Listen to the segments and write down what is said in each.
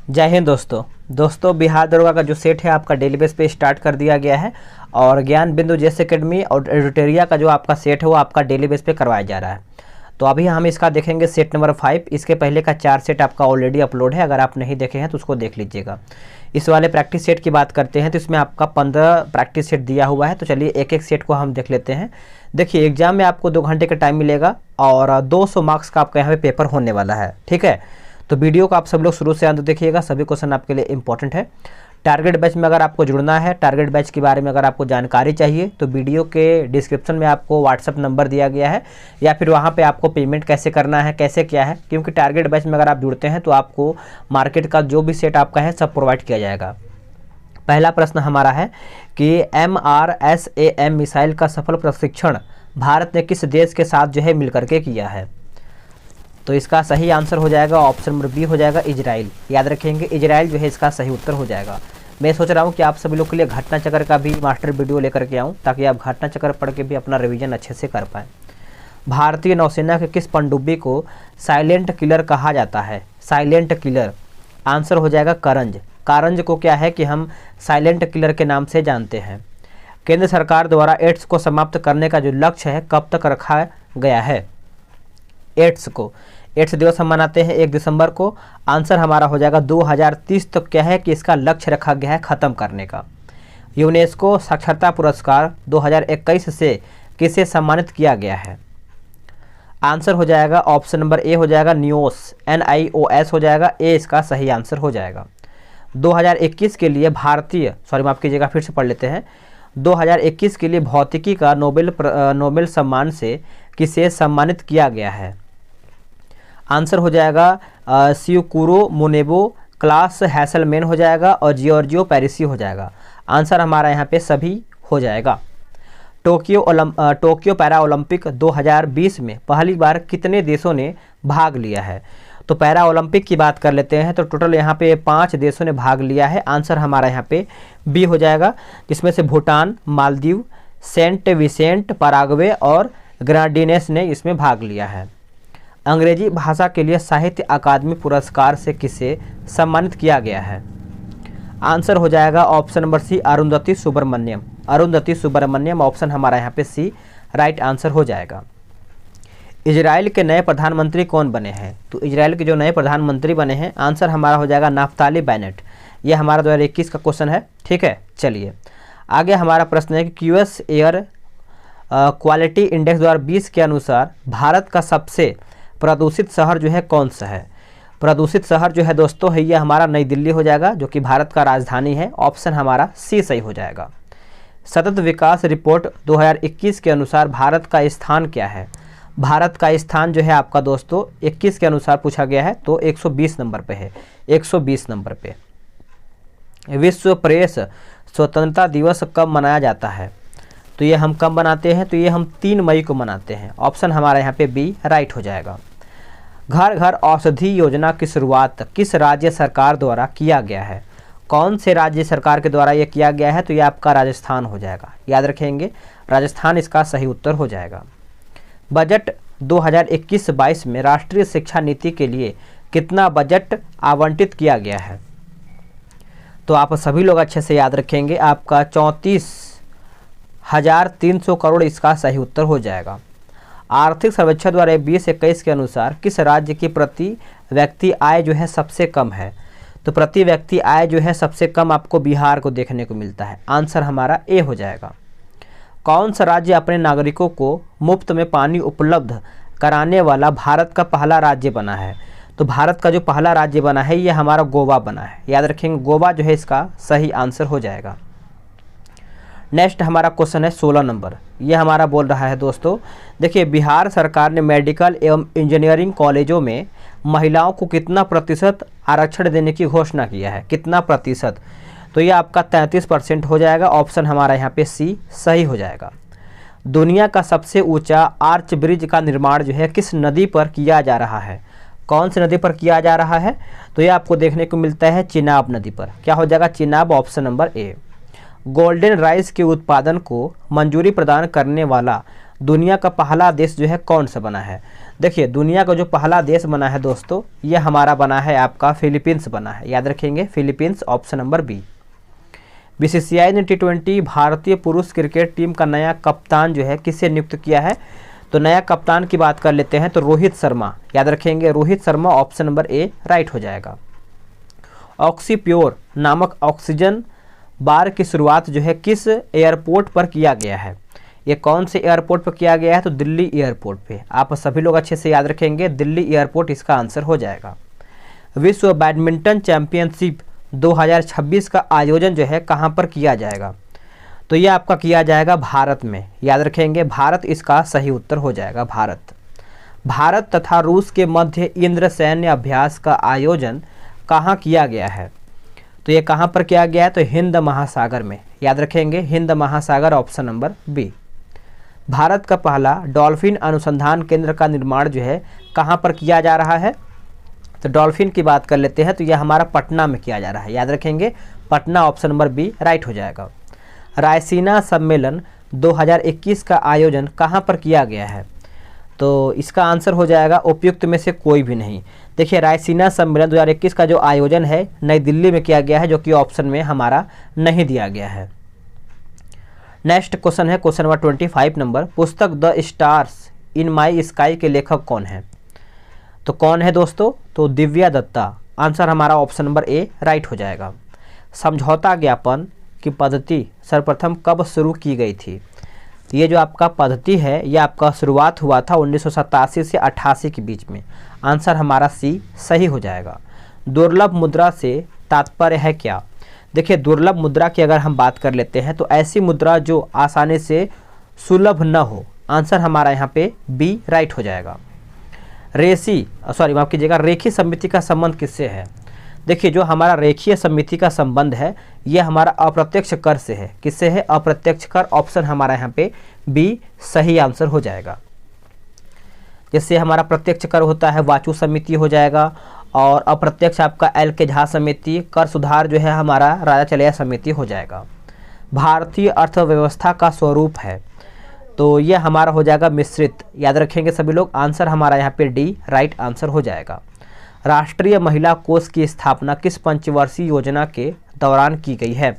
जय हिंद दोस्तों बिहार दरोगा का जो सेट है आपका डेली बेस पे स्टार्ट कर दिया गया है और ज्ञान बिंदु जेएस एकेडमी और एडिटोरिया का जो आपका सेट है वो आपका डेली बेस पे करवाया जा रहा है। तो अभी हम इसका देखेंगे सेट नंबर 5। इसके पहले का 4 सेट आपका ऑलरेडी अपलोड है, अगर आप नहीं देखे हैं तो उसको देख लीजिएगा। इस वाले प्रैक्टिस सेट की बात करते हैं तो इसमें आपका 15 प्रैक्टिस सेट दिया हुआ है। तो चलिए एक एक सेट को हम देख लेते हैं। देखिए एग्जाम में आपको 2 घंटे का टाइम मिलेगा और 200 मार्क्स का आपका यहाँ पे पेपर होने वाला है, ठीक है। तो वीडियो को आप सब लोग शुरू से अंत देखिएगा, सभी क्वेश्चन आपके लिए इंपॉर्टेंट है। टारगेट बैच में अगर आपको जुड़ना है, टारगेट बैच के बारे में अगर आपको जानकारी चाहिए तो वीडियो के डिस्क्रिप्शन में आपको व्हाट्सअप नंबर दिया गया है या फिर वहाँ पे आपको पेमेंट कैसे करना है, कैसे क्या है, क्योंकि टारगेट बैच में अगर आप जुड़ते हैं तो आपको मार्केट का जो भी सेट आपका है सब प्रोवाइड किया जाएगा। पहला प्रश्न हमारा है कि MRSAM मिसाइल का सफल प्रशिक्षण भारत ने किस देश के साथ जो है मिलकर के किया है। तो इसका सही आंसर हो जाएगा ऑप्शन नंबर बी हो जाएगा इजराइल। याद रखेंगे इजराइल जो है इसका सही उत्तर हो जाएगा। मैं सोच रहा हूँ कि आप सभी लोग के लिए घटना चक्र का भी मास्टर वीडियो लेकर के आऊँ ताकि आप घटना चक्र पढ़ के भी अपना रिवीजन अच्छे से कर पाएँ। भारतीय नौसेना के किस पनडुब्बी को साइलेंट किलर कहा जाता है। साइलेंट किलर आंसर हो जाएगा करंज। कारंज को क्या है कि हम साइलेंट किलर के नाम से जानते हैं। केंद्र सरकार द्वारा एड्स को समाप्त करने का जो लक्ष्य है कब तक रखा गया है। एड्स दिवस हम मनाते हैं 1 दिसंबर को। आंसर हमारा हो जाएगा 2030 तक क्या है कि इसका लक्ष्य रखा गया है ख़त्म करने का। यूनेस्को साक्षरता पुरस्कार 2021 से किसे सम्मानित किया गया है। आंसर हो जाएगा ऑप्शन नंबर ए हो जाएगा NIOS हो जाएगा। ए इसका सही आंसर हो जाएगा। 2021 के लिए माफ़ कीजिएगा फिर से पढ़ लेते हैं। 2021 के लिए भौतिकी का नोबेल सम्मान से किसे सम्मानित किया गया है। आंसर हो जाएगा सियुकुरो मोनेबो, क्लास हैसलमैन हो जाएगा और जियोर्जियो पेरिसी हो जाएगा। आंसर हमारा यहाँ पे सभी हो जाएगा। टोक्यो पैरा ओलंपिक 2020 में पहली बार कितने देशों ने भाग लिया है। तो पैरा ओलंपिक की बात कर लेते हैं तो टोटल यहाँ पे 5 देशों ने भाग लिया है। आंसर हमारा यहाँ पे बी हो जाएगा, जिसमें से Bhutan, Maldives, Saint Vincent, Paraguay और ग्रेनाडीनेस ने इसमें भाग लिया है। अंग्रेजी भाषा के लिए साहित्य अकादमी पुरस्कार से किसे सम्मानित किया गया है। आंसर हो जाएगा option number C Arundhati Subramaniam. Arundhati Subramaniam option हमारा यहाँ पे सी राइट आंसर हो जाएगा। इजराइल के नए प्रधानमंत्री कौन बने हैं। तो इजराइल के जो नए प्रधानमंत्री बने हैं आंसर हमारा हो जाएगा नाफ्ताली बेनेट। ये हमारा 2021 का क्वेश्चन है, ठीक है। चलिए आगे हमारा प्रश्न है कि QS एयर क्वालिटी इंडेक्स 2020 के अनुसार भारत का सबसे प्रदूषित शहर जो है कौन सा है। प्रदूषित शहर जो है दोस्तों है ये हमारा नई दिल्ली हो जाएगा, जो कि भारत का राजधानी है। ऑप्शन हमारा सी सही हो जाएगा। सतत विकास रिपोर्ट 2021 के अनुसार भारत का स्थान क्या है। भारत का स्थान जो है आपका दोस्तों 21 के अनुसार पूछा गया है तो 120 नंबर पे है। 120 नंबर पे। विश्व प्रेस स्वतंत्रता दिवस कब मनाया जाता है। तो ये हम कब मनाते हैं, तो ये हम 3 मई को मनाते हैं। ऑप्शन हमारा यहाँ पे बी राइट हो जाएगा। घर घर औषधि योजना की शुरुआत किस राज्य सरकार द्वारा किया गया है। कौन से राज्य सरकार के द्वारा ये किया गया है, तो ये आपका राजस्थान हो जाएगा। याद रखेंगे राजस्थान इसका सही उत्तर हो जाएगा। बजट 2021-22 में राष्ट्रीय शिक्षा नीति के लिए कितना बजट आवंटित किया गया है। तो आप सभी लोग अच्छे से याद रखेंगे, आपका 34,300 करोड़ इसका सही उत्तर हो जाएगा। आर्थिक सर्वेक्षण द्वारा 2021 के अनुसार किस राज्य की प्रति व्यक्ति आय जो है सबसे कम है। तो प्रति व्यक्ति आय जो है सबसे कम आपको बिहार को देखने को मिलता है। आंसर हमारा ए हो जाएगा। कौन सा राज्य अपने नागरिकों को मुफ्त में पानी उपलब्ध कराने वाला भारत का पहला राज्य बना है। तो भारत का जो पहला राज्य बना है ये हमारा गोवा बना है। याद रखेंगे गोवा जो है इसका सही आंसर हो जाएगा। नेक्स्ट हमारा क्वेश्चन है 16 नंबर। ये हमारा बोल रहा है दोस्तों, देखिए बिहार सरकार ने मेडिकल एवं इंजीनियरिंग कॉलेजों में महिलाओं को कितना प्रतिशत आरक्षण देने की घोषणा किया है। कितना प्रतिशत, तो ये आपका 33% हो जाएगा। ऑप्शन हमारा यहाँ पे सी सही हो जाएगा। दुनिया का सबसे ऊंचा आर्च ब्रिज का निर्माण जो है किस नदी पर किया जा रहा है। कौन सी नदी पर किया जा रहा है, तो ये आपको देखने को मिलता है चिनाब नदी पर। क्या हो जाएगा Chenab, option number A. Golden rice के उत्पादन को मंजूरी प्रदान करने वाला दुनिया का पहला देश जो है कौन सा बना है। देखिए दुनिया का जो पहला देश बना है दोस्तों, ये हमारा बना है आपका फिलीपींस बना है, याद रखेंगे Philippines, option number B. BCCI ने T20 भारतीय पुरुष क्रिकेट टीम का नया कप्तान जो है किसे नियुक्त किया है। तो नया कप्तान की बात कर लेते हैं तो रोहित शर्मा, याद रखेंगे Rohit Sharma, option number A right हो जाएगा। ऑक्सीप्योर नामक ऑक्सीजन बार की शुरुआत जो है किस एयरपोर्ट पर किया गया है। ये कौन से एयरपोर्ट पर किया गया है, तो दिल्ली एयरपोर्ट पे। आप सभी लोग अच्छे से याद रखेंगे, दिल्ली एयरपोर्ट इसका आंसर हो जाएगा। विश्व बैडमिंटन चैंपियनशिप 2026 का आयोजन जो है कहाँ पर किया जाएगा। तो ये आपका किया जाएगा भारत में, याद रखेंगे भारत इसका सही उत्तर हो जाएगा। भारत तथा रूस के मध्य इंद्र सैन्य अभ्यास का आयोजन कहाँ किया गया है। तो ये कहाँ पर किया गया है, तो हिंद महासागर में, याद रखेंगे हिंद महासागर, ऑप्शन नंबर बी। भारत का पहला डॉल्फिन अनुसंधान केंद्र का निर्माण जो है कहाँ पर किया जा रहा है। तो डॉल्फिन की बात कर लेते हैं तो यह हमारा पटना में किया जा रहा है, याद रखेंगे Patna, option number B right हो जाएगा। रायसीना सम्मेलन 2021 का आयोजन कहाँ पर किया गया है। तो इसका आंसर हो जाएगा उपयुक्त में से कोई भी नहीं। देखिए रायसीना सम्मेलन 2021 का जो आयोजन है नई दिल्ली में किया गया है, जो कि ऑप्शन में हमारा नहीं दिया गया है। नेक्स्ट क्वेश्चन है क्वेश्चन नंबर 25 नंबर, पुस्तक the stars in my sky के लेखक कौन है। तो कौन है दोस्तों, तो दिव्या दत्ता, आंसर हमारा ऑप्शन नंबर ए राइट हो जाएगा। समझौता ज्ञापन की पद्धति सर्वप्रथम कब शुरू की गई थी। ये जो आपका पद्धति है ये आपका शुरुआत हुआ था 1987 से 88 के बीच में, आंसर हमारा सी सही हो जाएगा। दुर्लभ मुद्रा से तात्पर्य है क्या। देखिए दुर्लभ मुद्रा की अगर हम बात कर लेते हैं तो ऐसी मुद्रा जो आसानी से सुलभ न हो, आंसर हमारा यहाँ पे बी राइट हो जाएगा। माफ कीजिएगा, रेखी समिति का संबंध किससे है। देखिए जो हमारा रेखीय समिति का संबंध है ये हमारा अप्रत्यक्ष कर से है। किससे है, अप्रत्यक्ष कर, ऑप्शन हमारा यहाँ पे बी सही आंसर हो जाएगा। जैसे हमारा प्रत्यक्ष कर होता है वाचु समिति हो जाएगा, और अप्रत्यक्ष आपका एल के झा समिति, कर सुधार जो है हमारा राजा चलैया समिति हो जाएगा। भारतीय अर्थव्यवस्था का स्वरूप है, तो ये हमारा हो जाएगा मिश्रित, याद रखेंगे सभी लोग, आंसर हमारा यहाँ पे डी राइट आंसर हो जाएगा। राष्ट्रीय महिला कोष की स्थापना किस पंचवर्षीय योजना के दौरान की गई है।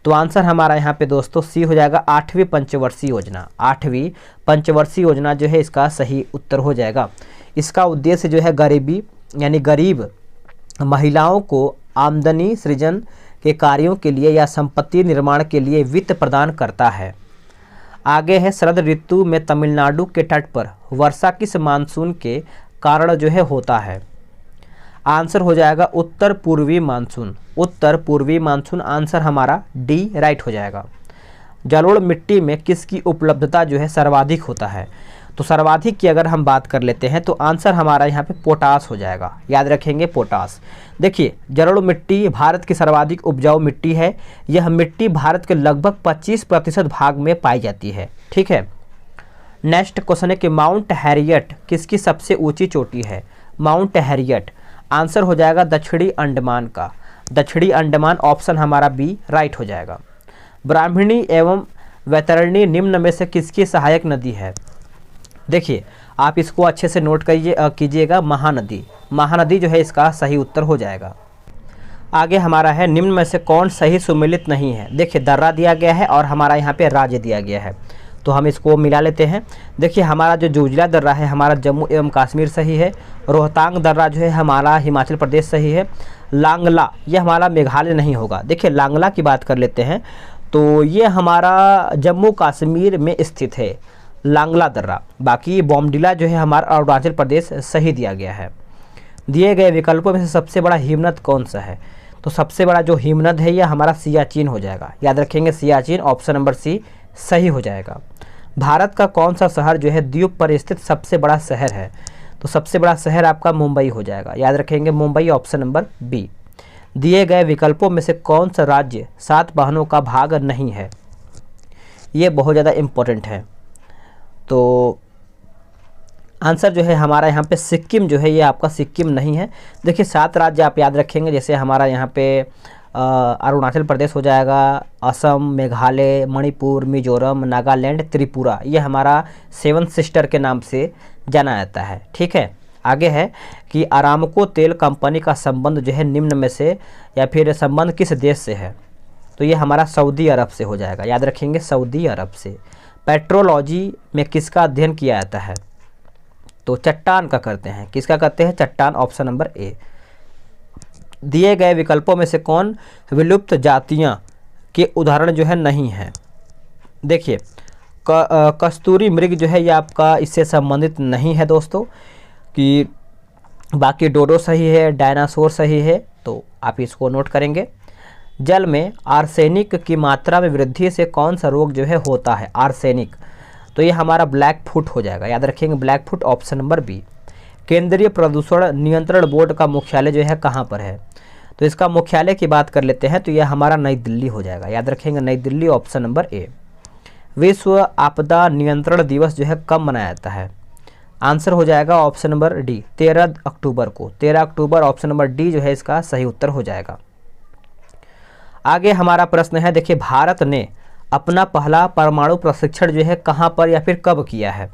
तो आंसर हमारा यहाँ पे दोस्तों सी हो जाएगा, 8वीं पंचवर्षीय योजना। 8वीं पंचवर्षीय योजना जो है इसका सही उत्तर हो जाएगा। इसका उद्देश्य जो है गरीबी यानी गरीब महिलाओं को आमदनी सृजन के कार्यों के लिए या संपत्ति निर्माण के लिए वित्त प्रदान करता है। आगे है शरद ऋतु में तमिलनाडु के तट पर वर्षा किस मानसून के कारण जो है होता है। आंसर हो जाएगा उत्तर पूर्वी मानसून, उत्तर पूर्वी मानसून, आंसर हमारा डी राइट हो जाएगा। जलोढ़ मिट्टी में किसकी उपलब्धता जो है सर्वाधिक होता है। तो सर्वाधिक की अगर हम बात कर लेते हैं तो आंसर हमारा यहाँ पे पोटास हो जाएगा, याद रखेंगे पोटास। देखिए जलोढ़ मिट्टी भारत की सर्वाधिक उपजाऊ मिट्टी है। यह मिट्टी भारत के लगभग 25% भाग में पाई जाती है, ठीक है। नेक्स्ट क्वेश्चन है कि माउंट हैरियट किसकी सबसे ऊंची चोटी है। माउंट हैरियट, आंसर हो जाएगा दक्षिणी अंडमान का, दक्षिणी अंडमान, ऑप्शन हमारा बी राइट हो जाएगा। ब्राह्मणी एवं वैतरणी निम्न में से किसकी सहायक नदी है। देखिए आप इसको अच्छे से नोट कीजिएगा, महानदी, महानदी जो है इसका सही उत्तर हो जाएगा। आगे हमारा है निम्न में से कौन सही सुमेलित नहीं है। देखिए दर्रा दिया गया है और हमारा यहाँ पे राज्य दिया गया है, तो हम इसको मिला लेते हैं। देखिए हमारा जो जोजिला दर्रा है हमारा जम्मू एवं कश्मीर सही है। रोहतांग दर्रा जो है हमारा हिमाचल प्रदेश सही है। लांगला ये हमारा मेघालय नहीं होगा। देखिए लांगला की बात कर लेते हैं तो ये हमारा जम्मू कश्मीर में स्थित है लांगला दर्रा। बाकी बॉमडिला जो है हमारा अरुणाचल प्रदेश सही दिया गया है। दिए गए विकल्पों में से सबसे बड़ा हिमनद कौन सा है। तो सबसे बड़ा जो हिमनद है यह हमारा सियाचिन हो जाएगा, याद रखेंगे सियाचिन, ऑप्शन नंबर सी सही हो जाएगा। भारत का कौन सा शहर जो है द्वीप पर स्थित सबसे बड़ा शहर है। तो सबसे बड़ा शहर आपका मुंबई हो जाएगा, याद रखेंगे मुंबई, ऑप्शन नंबर बी। दिए गए विकल्पों में से कौन सा राज्य 7 वाहनों का भाग नहीं है। ये बहुत ज़्यादा इम्पोर्टेंट है। तो आंसर जो है हमारा यहाँ पे सिक्किम जो है ये आपका सिक्किम नहीं है। देखिए 7 राज्य आप याद रखेंगे, जैसे हमारा यहाँ पे अरुणाचल प्रदेश हो जाएगा, असम, मेघालय, मणिपुर, मिजोरम, नागालैंड, त्रिपुरा, ये हमारा 7 सिस्टर के नाम से जाना जाता है। ठीक है, आगे है कि अरामको तेल कंपनी का संबंध जो है निम्न में से या फिर संबंध किस देश से है, तो ये हमारा सऊदी अरब से हो जाएगा, याद रखेंगे सऊदी अरब से। पेट्रोलॉजी में किसका अध्ययन किया जाता है, तो चट्टान का करते हैं। किसका करते हैं, चट्टान, ऑप्शन नंबर ए। दिए गए विकल्पों में से कौन विलुप्त जातियां के उदाहरण जो है नहीं है। देखिए कस्तूरी मृग जो है ये आपका इससे संबंधित नहीं है दोस्तों, कि बाकी डोडो सही है, डायनासोर सही है, तो आप इसको नोट करेंगे। जल में आर्सेनिक की मात्रा में वृद्धि से कौन सा रोग जो है होता है, आर्सेनिक, तो ये हमारा ब्लैक फुट हो जाएगा, याद रखेंगे black foot, option number B. केंद्रीय प्रदूषण नियंत्रण बोर्ड का मुख्यालय जो है कहाँ पर है, तो इसका मुख्यालय की बात कर लेते हैं तो यह हमारा नई दिल्ली हो जाएगा, याद रखेंगे नई दिल्ली, ऑप्शन नंबर ए। विश्व आपदा नियंत्रण दिवस जो है कब मनाया जाता है, आंसर हो जाएगा ऑप्शन नंबर डी, 13 अक्टूबर को, 13 अक्टूबर, ऑप्शन नंबर डी जो है इसका सही उत्तर हो जाएगा। आगे हमारा प्रश्न है, देखिए भारत ने अपना पहला परमाणु प्रशिक्षण जो है कहाँ पर या फिर कब किया है,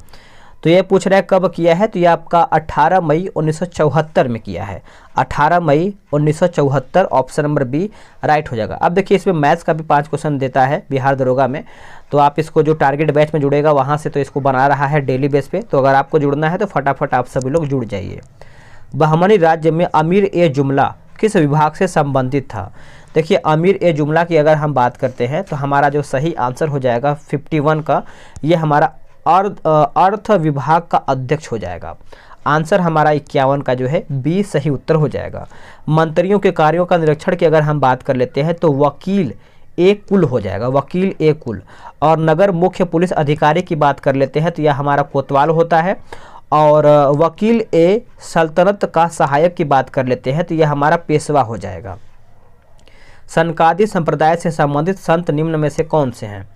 तो ये पूछ रहा है कब किया है, तो ये आपका 18 मई 1974 में किया है, 18 मई 1974, ऑप्शन नंबर बी राइट हो जाएगा। अब देखिए इसमें मैथ्स का भी 5 क्वेश्चन देता है बिहार दरोगा में, तो आप इसको जो टारगेट बैच में जुड़ेगा वहाँ से तो इसको बना रहा है डेली बेस पे, तो अगर आपको जुड़ना है तो फटाफट आप सभी लोग जुड़ जाइए। बहमनी राज्य में अमीर ए जुमला किस विभाग से संबंधित था, देखिए अमीर ए जुमला की अगर हम बात करते हैं तो हमारा जो सही आंसर हो जाएगा 51 का, ये हमारा अर्थ विभाग का अध्यक्ष हो जाएगा। आंसर हमारा 51 का जो है बी सही उत्तर हो जाएगा। मंत्रियों के कार्यों का निरीक्षण की अगर हम बात कर लेते हैं तो वकील ए कुल हो जाएगा, वकील ए कुल। और नगर मुख्य पुलिस अधिकारी की बात कर लेते हैं तो यह हमारा कोतवाल होता है। और वकील ए सल्तनत का सहायक की बात कर लेते हैं तो यह हमारा पेशवा हो जाएगा। सनकादी संप्रदाय से संबंधित संत निम्न में से कौन से हैं,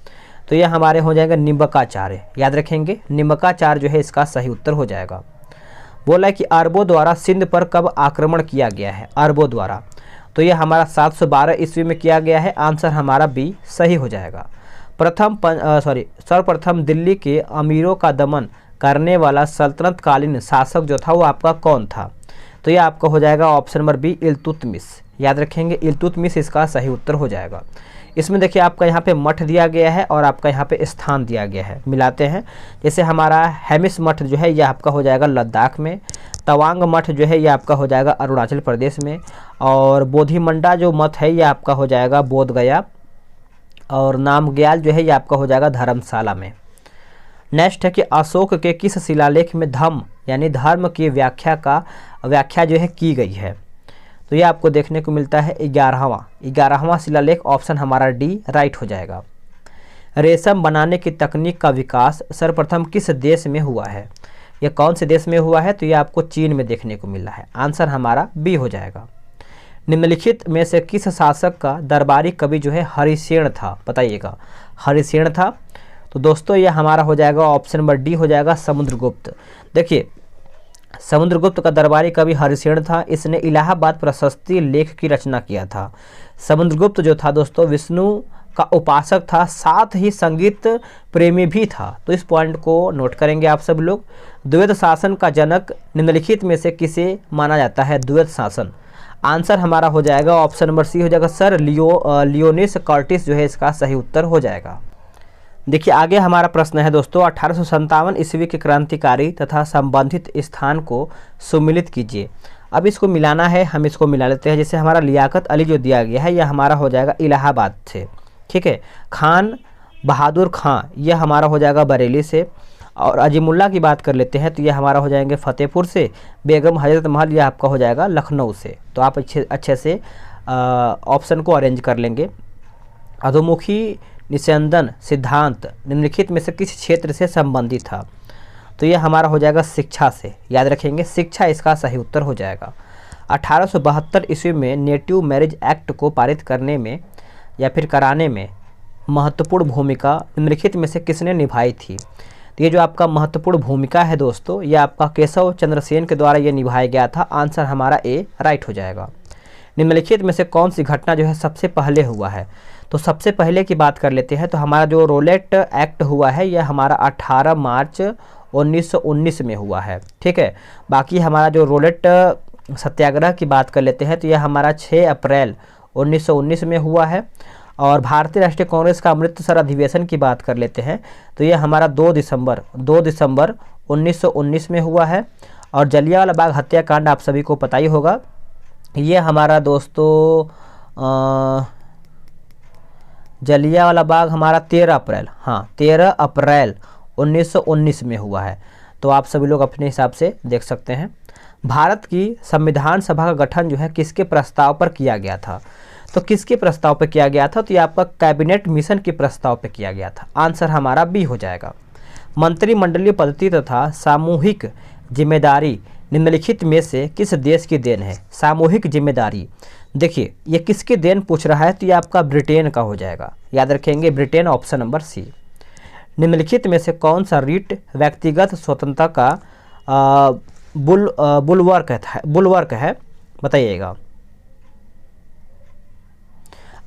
तो यह हमारे हो जाएगा निम्बकाचार्य, याद रखेंगे निम्बकाचार्य जो है इसका सही उत्तर हो जाएगा। बोला है कि अरबों द्वारा सिंध पर कब आक्रमण किया गया है, अरबों द्वारा, तो यह हमारा 712 ईस्वी में किया गया है, आंसर हमारा बी सही हो जाएगा। सर्वप्रथम दिल्ली के अमीरों का दमन करने वाला सल्तनतकालीन शासक जो था वो आपका कौन था, तो यह आपका हो जाएगा ऑप्शन नंबर बी इल्तुतमिश, याद रखेंगे इल्तुतमिश इसका सही उत्तर हो जाएगा। इसमें देखिए आपका यहाँ पे मठ दिया गया है और आपका यहाँ पे स्थान दिया गया है, मिलाते हैं। जैसे हमारा हेमिस मठ जो है यह आपका हो जाएगा लद्दाख में, तवांग मठ जो है यह आपका हो जाएगा अरुणाचल प्रदेश में, और बोधिमंडा जो मठ है यह आपका हो जाएगा बोध गया, और नामग्याल जो है यह आपका हो जाएगा धर्मशाला में। नेक्स्ट है कि अशोक के किस शिलालेख में धम्म यानी धर्म की व्याख्या जो है की गई है, तो ये आपको देखने को मिलता है 11वां शिलालेख, ऑप्शन हमारा डी राइट हो जाएगा। रेशम बनाने की तकनीक का विकास सर्वप्रथम किस देश में हुआ है, यह कौन से देश में हुआ है, तो ये आपको चीन में देखने को मिला है, आंसर हमारा बी हो जाएगा। निम्नलिखित में से किस शासक का दरबारी कवि जो है हरिसेन था, बताइएगा हरिसेन था, तो दोस्तों ये हमारा हो जाएगा ऑप्शन नंबर डी हो जाएगा समुद्रगुप्त। देखिए समुद्रगुप्त का दरबारी कवि हरिसेन था, इसने इलाहाबाद प्रशस्ति लेख की रचना किया था। समुद्रगुप्त जो था दोस्तों विष्णु का उपासक था, साथ ही संगीत प्रेमी भी था, तो इस पॉइंट को नोट करेंगे आप सब लोग। द्वैत शासन का जनक निम्नलिखित में से किसे माना जाता है, द्वैत शासन, आंसर हमारा हो जाएगा ऑप्शन नंबर सी हो जाएगा सर लियोनिस कर्टिस जो है इसका सही उत्तर हो जाएगा। देखिए आगे हमारा प्रश्न है दोस्तों 1857 ईस्वी के क्रांतिकारी तथा संबंधित स्थान को सुमिलित कीजिए। अब इसको मिलाना है, हम इसको मिला लेते हैं। जैसे हमारा लियाकत अली जो दिया गया है यह हमारा हो जाएगा इलाहाबाद से, ठीक है। खान बहादुर खां यह हमारा हो जाएगा बरेली से, और अजीमुल्ला की बात कर लेते हैं तो यह हमारा हो जाएंगे फतेहपुर से। बेगम हजरत महल यह आपका हो जाएगा लखनऊ से, तो आप अच्छे से ऑप्शन को अरेंज कर लेंगे। अधोमुखी निस्यंदन सिद्धांत निम्नलिखित में से किस क्षेत्र से संबंधित था, तो यह हमारा हो जाएगा शिक्षा से, याद रखेंगे शिक्षा इसका सही उत्तर हो जाएगा। 1872 ईस्वी में नेटिव मैरिज एक्ट को पारित करने में या फिर कराने में महत्वपूर्ण भूमिका निम्नलिखित में से किसने निभाई थी, तो ये जो आपका महत्वपूर्ण भूमिका है दोस्तों यह आपका केशव चंद्र सेन के द्वारा ये निभाया गया था, आंसर हमारा ए राइट हो जाएगा। निम्नलिखित में से कौन सी घटना जो है सबसे पहले हुआ है? तो सबसे पहले की बात कर लेते हैं तो हमारा जो रोलेट एक्ट हुआ है यह हमारा 18 मार्च 1919 में हुआ है। ठीक है, बाकी हमारा जो रोलेट सत्याग्रह की बात कर लेते हैं तो यह हमारा 6 अप्रैल 1919 में हुआ है। और भारतीय राष्ट्रीय कांग्रेस का अमृतसर अधिवेशन की बात कर लेते हैं तो यह हमारा 2 दिसंबर 1919 में हुआ है। और जलियांवाला बाग हत्याकांड आप सभी को पता ही होगा, ये हमारा दोस्तों जलियांवाला बाग हमारा 13 अप्रैल 1919 में हुआ है। तो आप सभी लोग अपने हिसाब से देख सकते हैं। भारत की संविधान सभा का गठन जो है किसके प्रस्ताव पर किया गया था? तो किसके प्रस्ताव पर किया गया था? तो ये आपका कैबिनेट मिशन के प्रस्ताव पर किया गया था। आंसर हमारा बी हो जाएगा। मंत्रिमंडलीय पद्धति तथा सामूहिक जिम्मेदारी निम्नलिखित में से किस देश की देन है? सामूहिक जिम्मेदारी, देखिए ये किसकी देन पूछ रहा है तो ये आपका ब्रिटेन का हो जाएगा, याद रखेंगे ब्रिटेन, ऑप्शन नंबर सी। निम्नलिखित में से कौन सा रीट व्यक्तिगत स्वतंत्रता का बुलवर्क है बताइएगा।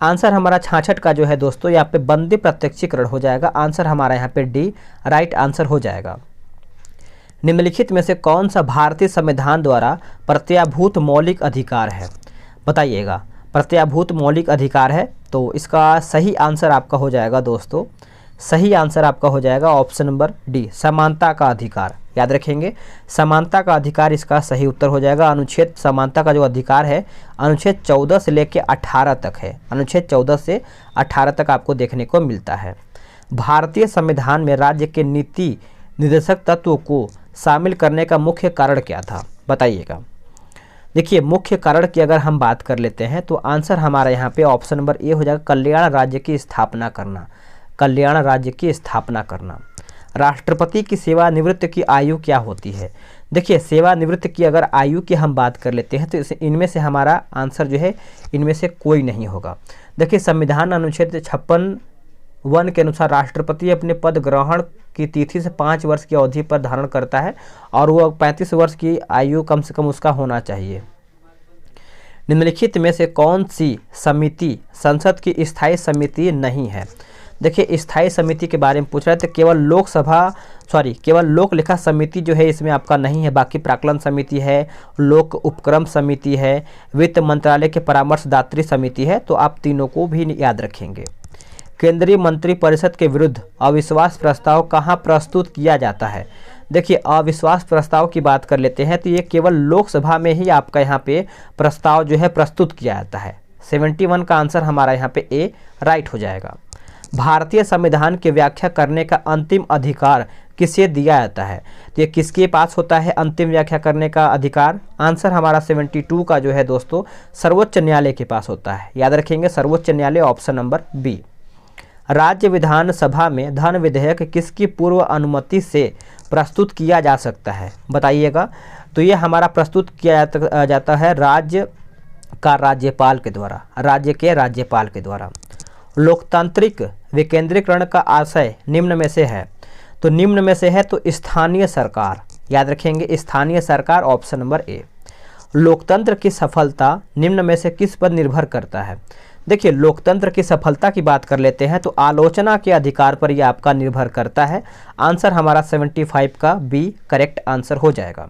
आंसर हमारा 66 का जो है दोस्तों यहाँ पे बंदी प्रत्यक्षीकरण हो जाएगा। आंसर हमारा यहाँ पे डी राइट आंसर हो जाएगा। निम्नलिखित में से कौन सा भारतीय संविधान द्वारा प्रत्याभूत मौलिक अधिकार है बताइएगा। प्रत्याभूत मौलिक अधिकार है तो इसका सही आंसर आपका हो जाएगा दोस्तों, सही आंसर आपका हो जाएगा ऑप्शन नंबर डी, समानता का अधिकार। याद रखेंगे समानता का अधिकार इसका सही उत्तर हो जाएगा। अनुच्छेद समानता का जो अधिकार है अनुच्छेद 14 से लेकर 18 तक है। अनुच्छेद 14 से 18 तक आपको देखने को मिलता है। भारतीय संविधान में राज्य के नीति निर्देशक तत्वों को शामिल करने का मुख्य कारण क्या था बताइएगा। देखिए मुख्य कारण की अगर हम बात कर लेते हैं तो आंसर हमारा यहाँ पे ऑप्शन नंबर ए हो जाएगा, कल्याण राज्य की स्थापना करना। कल्याण राज्य की स्थापना करना। राष्ट्रपति की सेवानिवृत्त की आयु क्या होती है? देखिए सेवानिवृत्त की अगर आयु की हम बात कर लेते हैं तो इनमें से हमारा आंसर जो है इनमें से कोई नहीं होगा। देखिए संविधान अनुच्छेद 56(1) के अनुसार राष्ट्रपति अपने पद ग्रहण की तिथि से 5 वर्ष की अवधि पर धारण करता है और वह 35 वर्ष की आयु कम से कम उसका होना चाहिए। निम्नलिखित में से कौन सी समिति संसद की स्थायी समिति नहीं है? देखिए स्थायी समिति के बारे में पूछ रहे थे, केवल लोक लेखा समिति जो है इसमें आपका नहीं है, बाकी प्राक्कलन समिति है, लोक उपक्रम समिति है, वित्त मंत्रालय के परामर्शदात्री समिति है। तो आप तीनों को भी याद रखेंगे। केंद्रीय मंत्रिपरिषद के विरुद्ध अविश्वास प्रस्ताव कहाँ प्रस्तुत किया जाता है? देखिए अविश्वास प्रस्ताव की बात कर लेते हैं तो ये केवल लोकसभा में ही आपका यहाँ पे प्रस्ताव जो है प्रस्तुत किया जाता है। 71 का आंसर हमारा यहाँ पे ए राइट हो जाएगा। भारतीय संविधान की व्याख्या करने का अंतिम अधिकार किसे दिया जाता है? तो ये किसके पास होता है अंतिम व्याख्या करने का अधिकार? आंसर हमारा 72 का जो है दोस्तों सर्वोच्च न्यायालय के पास होता है। याद रखेंगे सर्वोच्च न्यायालय, ऑप्शन नंबर बी। राज्य विधानसभा में धन विधेयक किसकी पूर्व अनुमति से प्रस्तुत किया जा सकता है बताइएगा। तो ये हमारा प्रस्तुत किया जाता है राज्य राज्यपाल के द्वारा, राज्य के राज्यपाल के द्वारा। लोकतांत्रिक विकेंद्रीकरण का आशय निम्न में से है? तो निम्न में से है तो स्थानीय सरकार। याद रखेंगे स्थानीय सरकार, ऑप्शन नंबर ए। लोकतंत्र की सफलता निम्न में से किस पर निर्भर करता है? देखिए लोकतंत्र की सफलता की बात कर लेते हैं तो आलोचना के अधिकार पर यह आपका निर्भर करता है। आंसर हमारा 75 का बी करेक्ट आंसर हो जाएगा।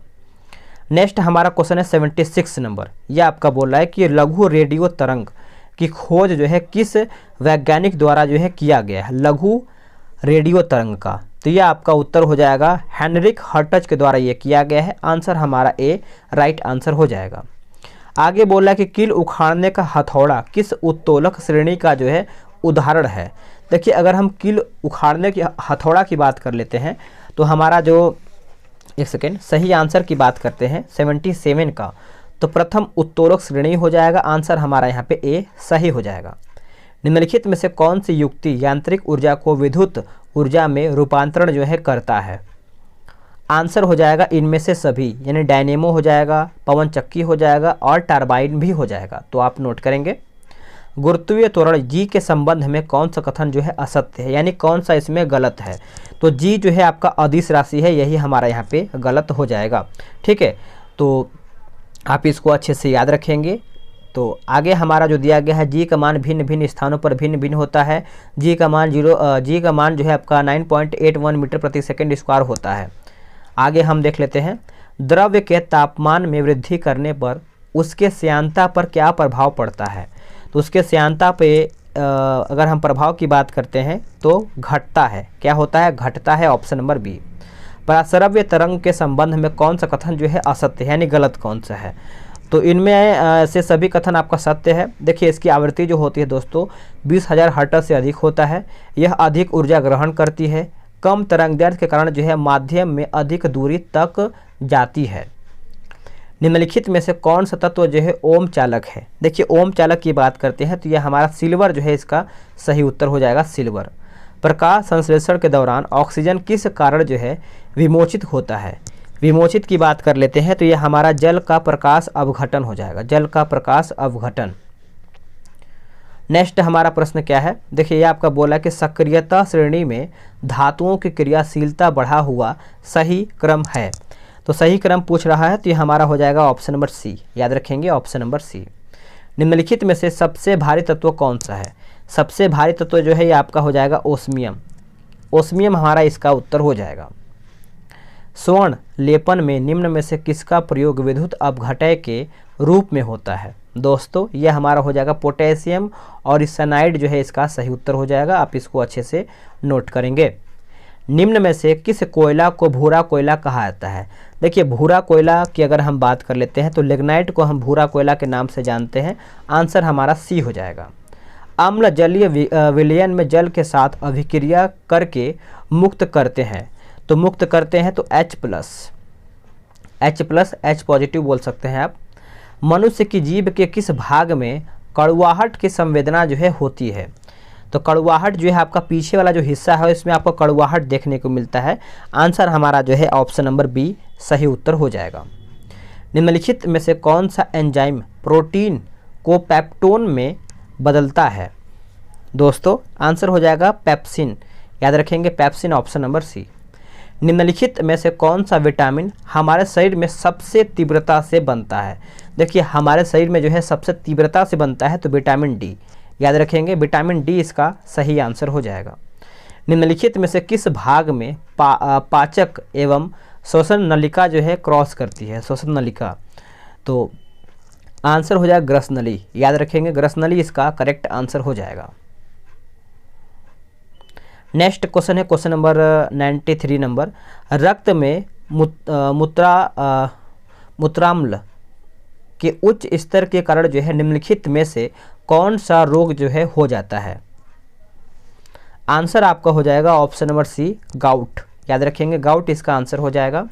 नेक्स्ट हमारा क्वेश्चन है 76 नंबर। यह आपका बोल रहा है कि लघु रेडियो तरंग की खोज जो है किस वैज्ञानिक द्वारा जो है किया गया है? लघु रेडियो तरंग का, तो यह आपका उत्तर हो जाएगा हेनरिक हर्ट्ज के द्वारा ये किया गया है। आंसर हमारा ए राइट आंसर हो जाएगा। आगे बोला कि कील उखाड़ने का हथौड़ा किस उत्तोलक श्रेणी का जो है उदाहरण है? देखिए अगर हम कील उखाड़ने की हथौड़ा की बात कर लेते हैं तो हमारा जो एक सेकेंड सही आंसर की बात करते हैं 77 का, तो प्रथम उत्तोलक श्रेणी हो जाएगा। आंसर हमारा यहाँ पे ए सही हो जाएगा। निम्नलिखित में से कौन सी युक्ति यांत्रिक ऊर्जा को विद्युत ऊर्जा में रूपांतरण जो है करता है? आंसर हो जाएगा इनमें से सभी, यानी डायनेमो हो जाएगा, पवन चक्की हो जाएगा और टरबाइन भी हो जाएगा। तो आप नोट करेंगे। गुरुत्वीय त्वरण जी के संबंध में कौन सा कथन जो है असत्य है, यानी कौन सा इसमें गलत है? तो जी जो है आपका अदिश राशि है, यही हमारा यहाँ पे गलत हो जाएगा। ठीक है, तो आप इसको अच्छे से याद रखेंगे। तो आगे हमारा जो दिया गया है जी का मान भिन्न भिन्न स्थानों पर भिन्न भिन्न होता है। जी का मान जो है आपका 9.81 मीटर प्रति सेकंड स्क्वायर होता है। आगे हम देख लेते हैं, द्रव्य के तापमान में वृद्धि करने पर उसके श्यानता पर क्या प्रभाव पड़ता है। तो उसके श्यानता पे अगर हम प्रभाव की बात करते हैं तो घटता है। क्या होता है? घटता है। Option number B. पराश्रव्य तरंग के संबंध में कौन सा कथन जो है असत्य है, यानी गलत कौन सा है? तो इनमें से सभी कथन आपका सत्य है। देखिए इसकी आवृत्ति जो होती है दोस्तों 20,000 हर्ट्ज से अधिक होता है। यह अधिक ऊर्जा ग्रहण करती है। कम तरंगदैर्घ्य के कारण जो है माध्यम में अधिक दूरी तक जाती है। निम्नलिखित में से कौन सा तत्व जो है ओम चालक है? देखिए ओम चालक की बात करते हैं तो यह हमारा सिल्वर जो है इसका सही उत्तर हो जाएगा, सिल्वर। प्रकाश संश्लेषण के दौरान ऑक्सीजन किस कारण जो है विमोचित होता है? विमोचित की बात कर लेते हैं तो यह हमारा जल का प्रकाश अवघटन हो जाएगा, जल का प्रकाश अवघटन। नेक्स्ट हमारा प्रश्न क्या है? देखिए ये आपका बोला कि सक्रियता श्रेणी में धातुओं की क्रियाशीलता बढ़ा हुआ सही क्रम है। तो सही क्रम पूछ रहा है तो ये हमारा हो जाएगा ऑप्शन नंबर सी। याद रखेंगे ऑप्शन नंबर सी। निम्नलिखित में से सबसे भारी तत्व कौन सा है? सबसे भारी तत्व जो है ये आपका हो जाएगा ओस्मियम। ओस्मियम हमारा इसका उत्तर हो जाएगा। स्वर्ण लेपन में निम्न में से किसका प्रयोग विद्युत अपघटय के रूप में होता है? दोस्तों यह हमारा हो जाएगा पोटेशियम और साइनाइड जो है इसका सही उत्तर हो जाएगा। आप इसको अच्छे से नोट करेंगे। निम्न में से किस कोयला को भूरा कोयला कहा जाता है? देखिए भूरा कोयला की अगर हम बात कर लेते हैं तो लिग्नाइट को हम भूरा कोयला के नाम से जानते हैं। आंसर हमारा सी हो जाएगा। अम्ल जलीय विलयन में जल के साथ अभिक्रिया करके मुक्त करते हैं। तो मुक्त करते हैं तो H पॉजिटिव बोल सकते हैं आप। मनुष्य की जीभ के किस भाग में कड़वाहट की संवेदना जो है होती है? तो कड़वाहट जो है आपका पीछे वाला जो हिस्सा है इसमें आपको कड़वाहट देखने को मिलता है। आंसर हमारा जो है ऑप्शन नंबर बी सही उत्तर हो जाएगा। निम्नलिखित में से कौन सा एंजाइम प्रोटीन को पेप्टोन में बदलता है? दोस्तों आंसर हो जाएगा पेप्सिन। याद रखेंगे पेप्सिन, ऑप्शन नंबर सी। निम्नलिखित में से कौन सा विटामिन हमारे शरीर में सबसे तीव्रता से बनता है? देखिए हमारे शरीर में जो है सबसे तीव्रता से बनता है तो विटामिन डी। याद रखेंगे विटामिन डी इसका सही आंसर हो जाएगा। निम्नलिखित में से किस भाग में पाचक एवं श्वसन नलिका जो है क्रॉस करती है? श्वसन नलिका। तो आंसर हो जाएगा ग्रसनली। याद रखेंगे ग्रसनली इसका करेक्ट आंसर हो जाएगा। नेक्स्ट क्वेश्चन है क्वेश्चन नंबर 93 नंबर। रक्त में मूत्राम्ल के उच्च स्तर के कारण जो है निम्नलिखित में से कौन सा रोग जो है हो जाता है? आंसर आपका हो जाएगा ऑप्शन नंबर सी गाउट। याद रखेंगे गाउट इसका आंसर हो जाएगा।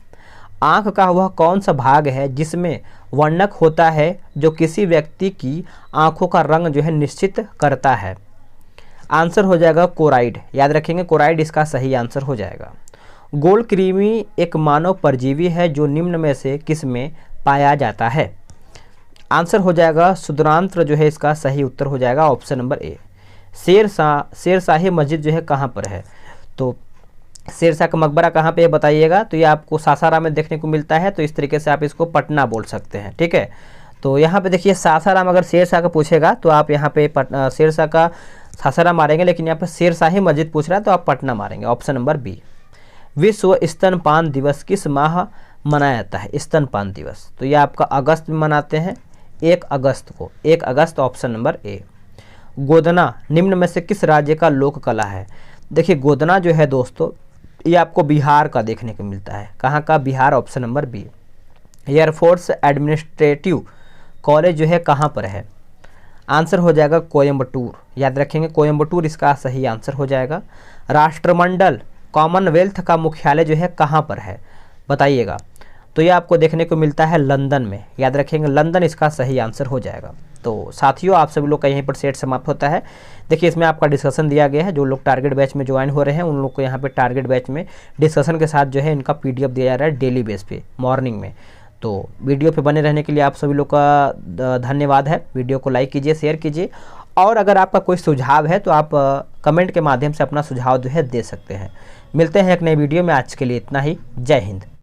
आँख का वह कौन सा भाग है जिसमें वर्णक होता है जो किसी व्यक्ति की आँखों का रंग जो है निश्चित करता है? आंसर हो जाएगा कोराइड। याद रखेंगे कोराइड इसका सही आंसर हो जाएगा। गोल कृमि एक मानव परजीवी है जो निम्न में से किस में पाया जाता है? आंसर हो जाएगा सुदरांत्र जो है इसका सही उत्तर हो जाएगा ऑप्शन नंबर ए। शेरशाही मस्जिद जो है कहाँ पर है? तो शेरशाह का मकबरा कहाँ पे है बताइएगा। तो ये आपको सासाराम में देखने को मिलता है। तो इस तरीके से आप इसको पटना बोल सकते हैं, ठीक है। तो यहाँ पे देखिए सासाराम अगर शेरशाह का पूछेगा तो आप यहाँ पे शेरशाह का सासाराम मारेंगे, लेकिन यहाँ पे शेरशाही मस्जिद पूछ रहा है तो आप पटना मारेंगे, ऑप्शन नंबर बी। विश्व स्तनपान दिवस किस माह मनाया जाता है? स्तनपान दिवस तो ये आपका अगस्त में मनाते हैं, 1 अगस्त को, 1 अगस्त, ऑप्शन नंबर ए। गोदना निम्न में से किस राज्य का लोक कला है? देखिए गोदना जो है दोस्तों ये आपको बिहार का देखने को मिलता है। कहाँ का? Bihar, option number B. Air force administrative college जो है कहाँ पर है? आंसर हो जाएगा कोयम्बटूर। याद रखेंगे कोयम्बटूर इसका सही आंसर हो जाएगा। राष्ट्रमंडल कॉमनवेल्थ का मुख्यालय जो है कहाँ पर है बताइएगा। तो ये आपको देखने को मिलता है लंदन में। याद रखेंगे लंदन इसका सही आंसर हो जाएगा। तो साथियों आप सभी लोग का यहीं पर सेट समाप्त होता है। देखिए इसमें आपका डिस्कशन दिया गया है। जो लोग टारगेट बैच में ज्वाइन हो रहे हैं उन लोग को यहाँ पे टारगेट बैच में डिस्कशन के साथ जो है इनका PDF दिया जा रहा है डेली बेस पे मॉर्निंग में। तो वीडियो पे बने रहने के लिए आप सभी लोग का धन्यवाद है। वीडियो को लाइक कीजिए, शेयर कीजिए, और अगर आपका कोई सुझाव है तो आप कमेंट के माध्यम से अपना सुझाव जो है दे सकते हैं। मिलते हैं एक नई वीडियो में। आज के लिए इतना ही। जय हिंद।